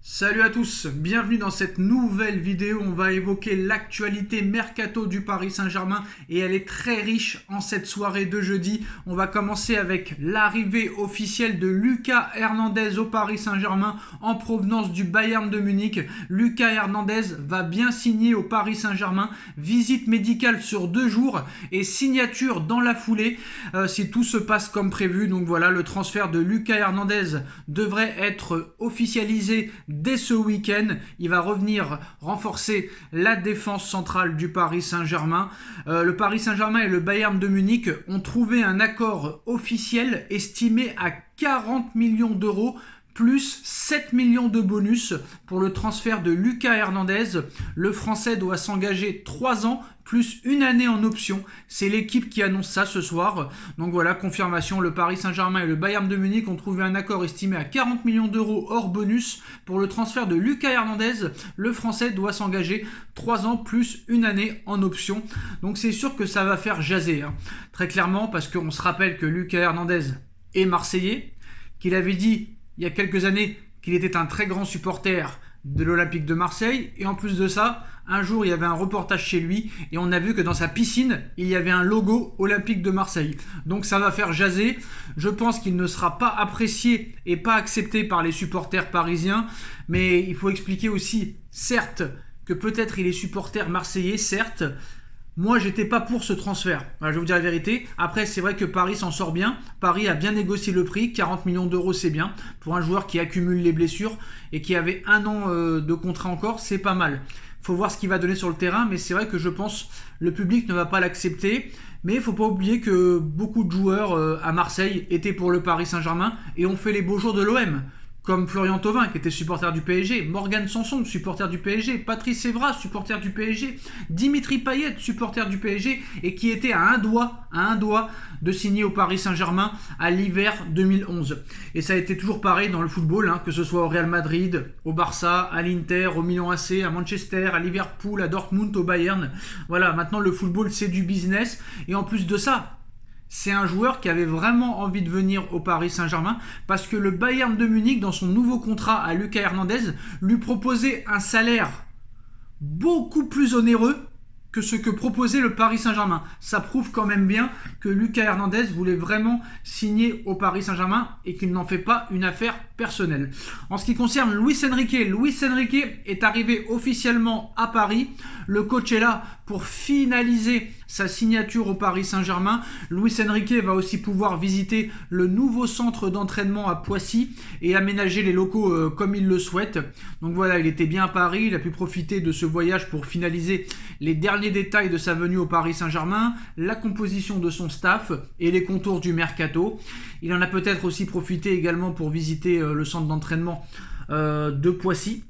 Salut à tous, bienvenue dans cette nouvelle vidéo. On va évoquer l'actualité mercato du Paris Saint-Germain et elle est très riche en cette soirée de jeudi. On va commencer avec l'arrivée officielle de Lucas Hernandez au Paris Saint-Germain en provenance du Bayern de Munich. Lucas Hernandez va bien signer au Paris Saint-Germain, visite médicale sur 2 jours et signature dans la foulée si tout se passe comme prévu. Donc voilà, le transfert de Lucas Hernandez devrait être officialisé dès ce week-end. Il va revenir renforcer la défense centrale du Paris Saint-Germain. Le Paris Saint-Germain et le Bayern de Munich ont trouvé un accord officiel estimé à 40 millions d'euros plus 7 millions de bonus pour le transfert de Lucas Hernandez. Le Français doit s'engager 3 ans plus 1 année en option. C'est l'équipe qui annonce ça ce soir. Donc voilà, confirmation, le Paris Saint-Germain et le Bayern de Munich ont trouvé un accord estimé à 40 millions d'euros hors bonus pour le transfert de Lucas Hernandez. Le Français doit s'engager 3 ans plus 1 année en option. Donc c'est sûr que ça va faire jaser, très clairement, parce qu'on se rappelle que Lucas Hernandez est marseillais, qu'il avait dit il y a quelques années qu'il était un très grand supporter de l'Olympique de Marseille, et en plus de ça, un jour il y avait un reportage chez lui et on a vu que dans sa piscine il y avait un logo Olympique de Marseille. Donc ça va faire jaser. Je pense qu'il ne sera pas apprécié et pas accepté par les supporters parisiens, mais il faut expliquer aussi, certes, que peut-être il est supporter marseillais, certes. Moi, j'étais pas pour ce transfert. Voilà, je vais vous dire la vérité. Après, c'est vrai que Paris s'en sort bien. Paris a bien négocié le prix. 40 millions d'euros, c'est bien. Pour un joueur qui accumule les blessures et qui avait 1 an de contrat encore, c'est pas mal. Faut voir ce qu'il va donner sur le terrain, mais c'est vrai que je pense le public ne va pas l'accepter. Mais il ne faut pas oublier que beaucoup de joueurs à Marseille étaient pour le Paris Saint-Germain et ont fait les beaux jours de l'OM. Comme Florian Thauvin, qui était supporter du PSG, Morgan Sanson, supporter du PSG, Patrice Evra, supporter du PSG, Dimitri Payet, supporter du PSG, et qui était à un doigt de signer au Paris Saint-Germain à l'hiver 2011. Et ça a été toujours pareil dans le football, que ce soit au Real Madrid, au Barça, à l'Inter, au Milan AC, à Manchester, à Liverpool, à Dortmund, au Bayern. Voilà, maintenant le football c'est du business, et en plus de ça, c'est un joueur qui avait vraiment envie de venir au Paris Saint-Germain parce que le Bayern de Munich, dans son nouveau contrat à Lucas Hernandez, lui proposait un salaire beaucoup plus onéreux que ce que proposait le Paris Saint-Germain. Ça prouve quand même bien que Lucas Hernandez voulait vraiment signer au Paris Saint-Germain et qu'il n'en fait pas une affaire personnelle. En ce qui concerne Luis Enrique est arrivé officiellement à Paris. Le coach est là pour finaliser sa signature au Paris Saint-Germain. Luis Enrique va aussi pouvoir visiter le nouveau centre d'entraînement à Poissy et aménager les locaux comme il le souhaite. Donc voilà, il était bien à Paris, il a pu profiter de ce voyage pour finaliser les derniers détails de sa venue au Paris Saint-Germain, la composition de son staff et les contours du mercato. Il en a peut-être aussi profité également pour visiter le centre d'entraînement de Poissy.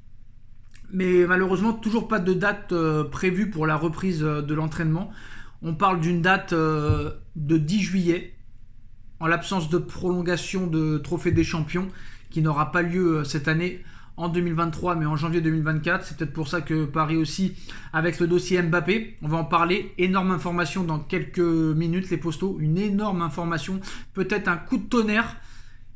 Mais malheureusement, toujours pas de date prévue pour la reprise de l'entraînement. On parle d'une date de 10 juillet, en l'absence de prolongation de Trophée des Champions, qui n'aura pas lieu cette année en 2023, mais en janvier 2024. C'est peut-être pour ça que Paris aussi, avec le dossier Mbappé, on va en parler. Énorme information dans quelques minutes, les postos. Une énorme information, peut-être un coup de tonnerre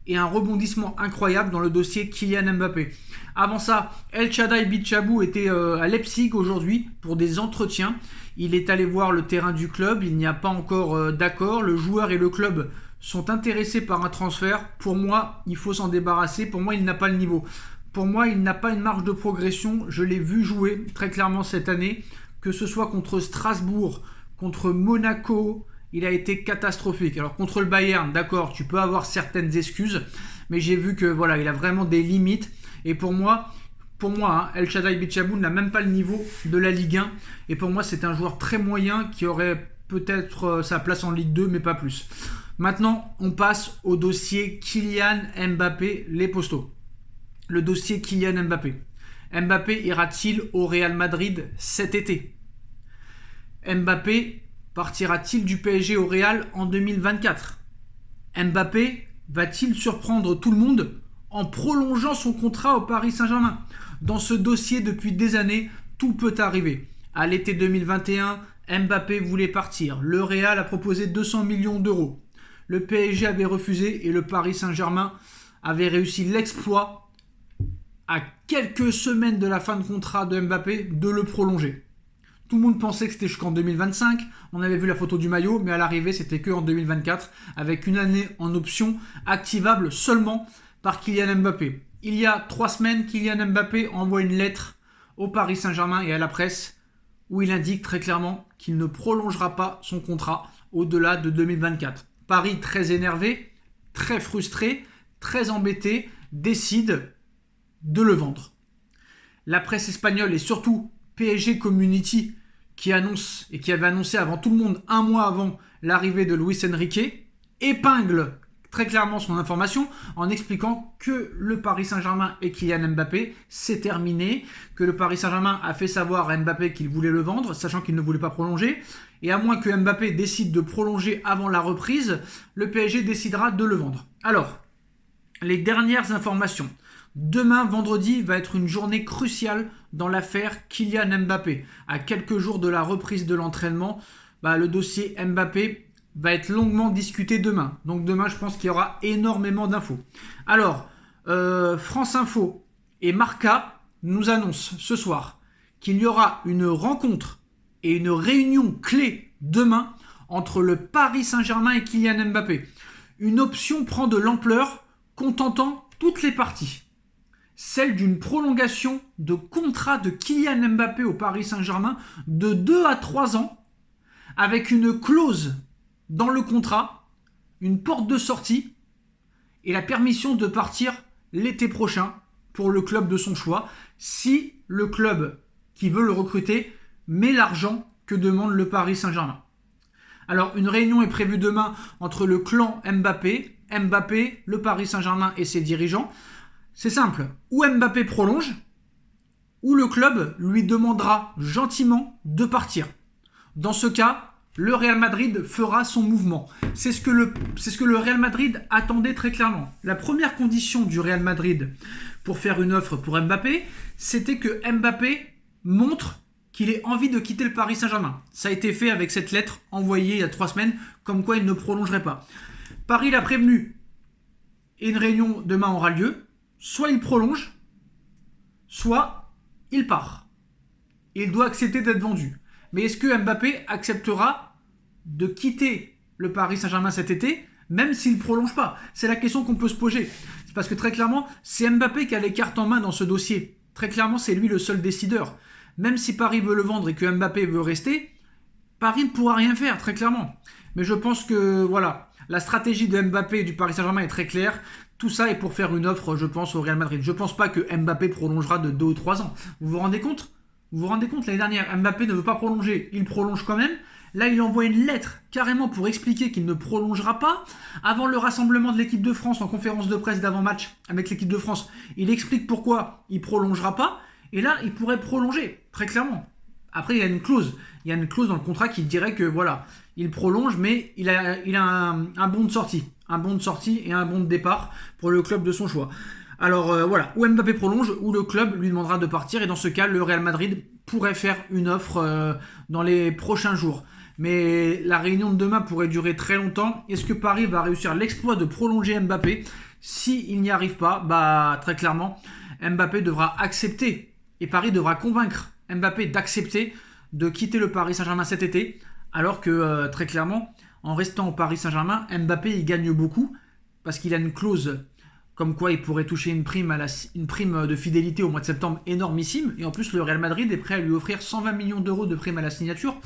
et un rebondissement incroyable dans le dossier Kylian Mbappé. Avant ça, El Shaddai Bichabou était à Leipzig aujourd'hui pour des entretiens. Il est allé voir le terrain du club, il n'y a pas encore d'accord. Le joueur et le club sont intéressés par un transfert. Pour moi, il faut s'en débarrasser. Pour moi, il n'a pas le niveau. Pour moi, il n'a pas une marge de progression. Je l'ai vu jouer très clairement cette année, que ce soit contre Strasbourg, contre Monaco. Il a été catastrophique. Alors contre le Bayern, d'accord, tu peux avoir certaines excuses, mais j'ai vu que voilà, il a vraiment des limites. Et pour moi, El Shaddai Bichabou n'a même pas le niveau de la Ligue 1. Et pour moi, c'est un joueur très moyen qui aurait peut-être sa place en Ligue 2, mais pas plus. Maintenant, on passe au dossier Kylian Mbappé, les postos. Le dossier Kylian Mbappé. Mbappé ira-t-il au Real Madrid cet été? Mbappé partira-t-il du PSG au Real en 2024? Mbappé va-t-il surprendre tout le monde en prolongeant son contrat au Paris Saint-Germain? Dans ce dossier, depuis des années, tout peut arriver. À l'été 2021, Mbappé voulait partir. Le Real a proposé 200 millions d'euros. Le PSG avait refusé et le Paris Saint-Germain avait réussi l'exploit à quelques semaines de la fin de contrat de Mbappé, de le prolonger. Tout le monde pensait que c'était jusqu'en 2025. On avait vu la photo du maillot, mais à l'arrivée, c'était que en 2024, avec une année en option activable seulement par Kylian Mbappé. Il y a 3 semaines, Kylian Mbappé envoie une lettre au Paris Saint-Germain et à la presse où il indique très clairement qu'il ne prolongera pas son contrat au-delà de 2024. Paris, très énervé, très frustré, très embêté, décide de le vendre. La presse espagnole et surtout PSG Community qui annonce et qui avait annoncé avant tout le monde un mois avant l'arrivée de Luis Enrique épingle très clairement son information en expliquant que le Paris Saint-Germain et Kylian Mbappé c'est terminé, que le Paris Saint-Germain a fait savoir à Mbappé qu'il voulait le vendre sachant qu'il ne voulait pas prolonger et à moins que Mbappé décide de prolonger avant la reprise, le PSG décidera de le vendre. Alors, les dernières informations. Demain, vendredi, va être une journée cruciale dans l'affaire Kylian Mbappé. À quelques jours de la reprise de l'entraînement, le dossier Mbappé va être longuement discuté demain. Donc demain, je pense qu'il y aura énormément d'infos. Alors, France Info et Marca nous annoncent ce soir qu'il y aura une rencontre et une réunion clé demain entre le Paris Saint-Germain et Kylian Mbappé. Une option prend de l'ampleur, contentant toutes les parties. Celle d'une prolongation de contrat de Kylian Mbappé au Paris Saint-Germain de 2 à 3 ans, avec une clause dans le contrat, une porte de sortie et la permission de partir l'été prochain pour le club de son choix, si le club qui veut le recruter met l'argent que demande le Paris Saint-Germain. Alors, une réunion est prévue demain entre le clan Mbappé, le Paris Saint-Germain et ses dirigeants. C'est simple, ou Mbappé prolonge, ou le club lui demandera gentiment de partir. Dans ce cas, le Real Madrid fera son mouvement. C'est ce que le Real Madrid attendait très clairement. La première condition du Real Madrid pour faire une offre pour Mbappé, c'était que Mbappé montre qu'il ait envie de quitter le Paris Saint-Germain. Ça a été fait avec cette lettre envoyée il y a 3 semaines, comme quoi il ne prolongerait pas. Paris l'a prévenu et une réunion demain aura lieu. Soit il prolonge, soit il part. Il doit accepter d'être vendu. Mais est-ce que Mbappé acceptera de quitter le Paris Saint-Germain cet été, même s'il ne prolonge pas? C'est la question qu'on peut se poser. C'est parce que très clairement, c'est Mbappé qui a les cartes en main dans ce dossier. Très clairement, c'est lui le seul décideur. Même si Paris veut le vendre et que Mbappé veut rester, Paris ne pourra rien faire, très clairement. Mais je pense que, voilà, la stratégie de Mbappé et du Paris Saint-Germain est très claire. Tout ça est pour faire une offre, je pense, au Real Madrid. Je ne pense pas que Mbappé prolongera de 2 ou 3 ans. Vous vous rendez compte? L'année dernière, Mbappé ne veut pas prolonger. Il prolonge quand même. Là, il envoie une lettre carrément pour expliquer qu'il ne prolongera pas. Avant le rassemblement de l'équipe de France en conférence de presse d'avant-match avec l'équipe de France, il explique pourquoi il ne prolongera pas. Et là, il pourrait prolonger, très clairement. Après, il y a une clause. Il y a une clause dans le contrat qui dirait que, voilà, il prolonge, mais il a un bon de sortie. Un bon de sortie et un bon de départ pour le club de son choix. Alors, voilà, ou Mbappé prolonge, ou le club lui demandera de partir. Et dans ce cas, le Real Madrid pourrait faire une offre dans les prochains jours. Mais la réunion de demain pourrait durer très longtemps. Est-ce que Paris va réussir l'exploit de prolonger Mbappé? S'il n'y arrive pas, très clairement, Mbappé devra accepter. Et Paris devra convaincre Mbappé d'accepter de quitter le Paris Saint-Germain cet été, alors que très clairement, en restant au Paris Saint-Germain, Mbappé il gagne beaucoup parce qu'il a une clause comme quoi il pourrait toucher une prime de fidélité au mois de septembre énormissime, et en plus le Real Madrid est prêt à lui offrir 120 millions d'euros de prime à la signature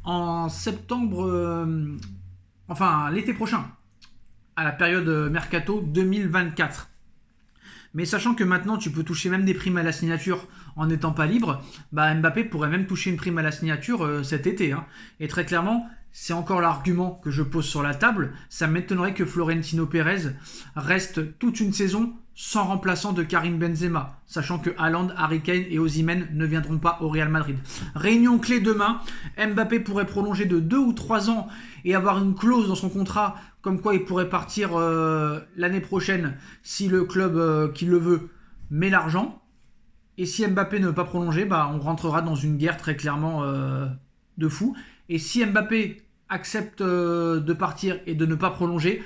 en septembre, l'été prochain, à la période Mercato 2024. Mais sachant que maintenant tu peux toucher même des primes à la signature en n'étant pas libre, Mbappé pourrait même toucher une prime à la signature cet été. Et très clairement, c'est encore l'argument que je pose sur la table. Ça m'étonnerait que Florentino Pérez reste toute une saison sans remplaçant de Karim Benzema, sachant que Haaland, Harry Kane et Osimhen ne viendront pas au Real Madrid. Réunion clé demain, Mbappé pourrait prolonger de 2 ou 3 ans et avoir une clause dans son contrat comme quoi il pourrait partir l'année prochaine si le club qui le veut met l'argent. Et si Mbappé ne veut pas prolonger, on rentrera dans une guerre très clairement de fou. Et si Mbappé accepte de partir et de ne pas prolonger,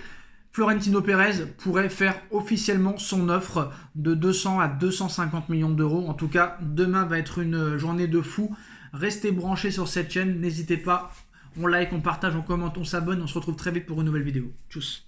Florentino Pérez pourrait faire officiellement son offre de 200 à 250 millions d'euros. En tout cas, demain va être une journée de fou. Restez branchés sur cette chaîne, n'hésitez pas. On like, on partage, on commente, on s'abonne. On se retrouve très vite pour une nouvelle vidéo. Tchuss.